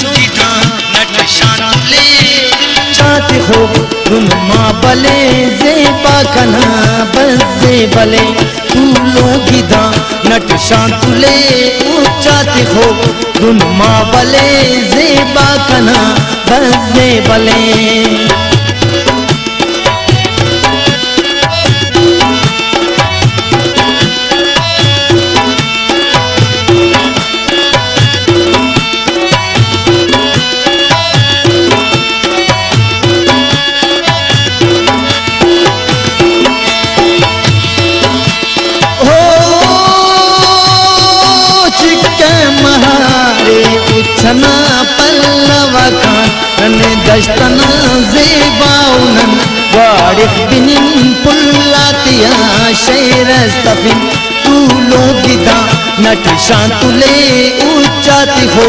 लोगी दा नट शांतुले चाहते हो तुम माँ बले जेबा कना बजे बले तू लोगी दा नट शांतुले चाहते हो तुम माँ बले जेबा कना बजे बले उछना पल्लवा खान दस्तना जेबाउनन वारिफ बिनिन पुल्लातिया शैरस्तफिन तू लोगी दा नट शांतुले उच्चाती हो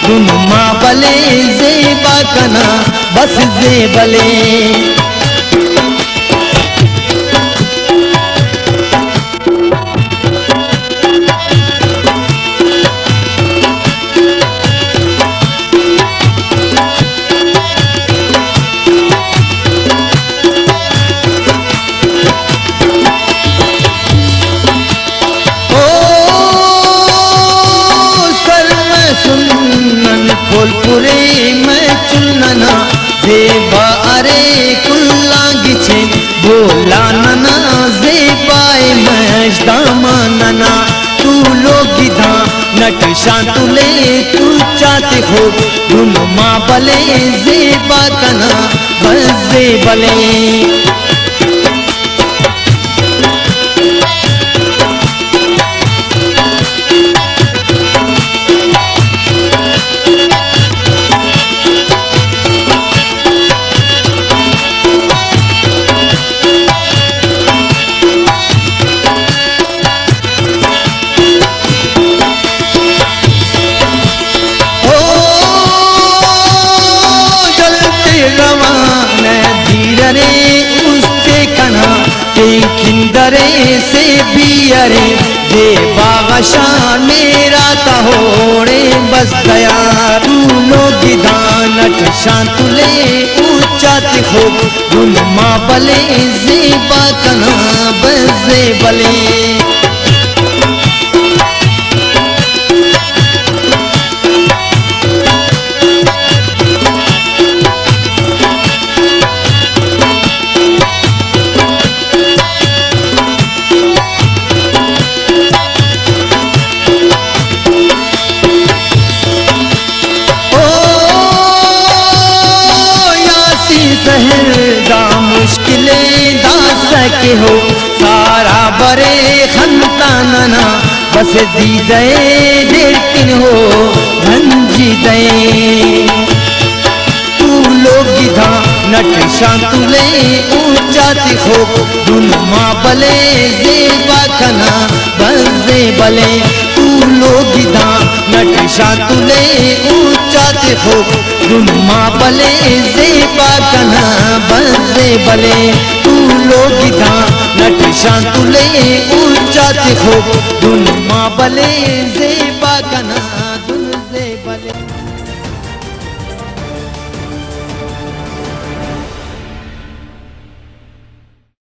तुम माँ बले जेबा कना बस जेबले खोलपुरे मैं चुनना जेबा अरे कुल्लांगी छे बोला नना जेबाए मजदामा नना तू लोगी दा नट शांतुले तू चाहते हो तुम माँ बले जेबा कना बजे बले खिंदरे से बियरे जे बागशा मेरा तहोड़े बस गया तू लोगी दा नट शांतुले उच्चाते हो तुम माँ बले जेबा कना बजे बले मुश्किलें दा सके हो सारा बरे खंता नना बस दी दे लेकिन हो धंजी दे तू लोगी दा नट शांतुले ऊंचाती हो तुम माँ बले जेबा कना बजे बले तू लोगी दा नट शांतुले ऊंचाती हो तुम माँ बले जेबा कना बजे बले तू लोगी दा नट शांतुले ऊंचाती हो तुम माँ बले जेबा कना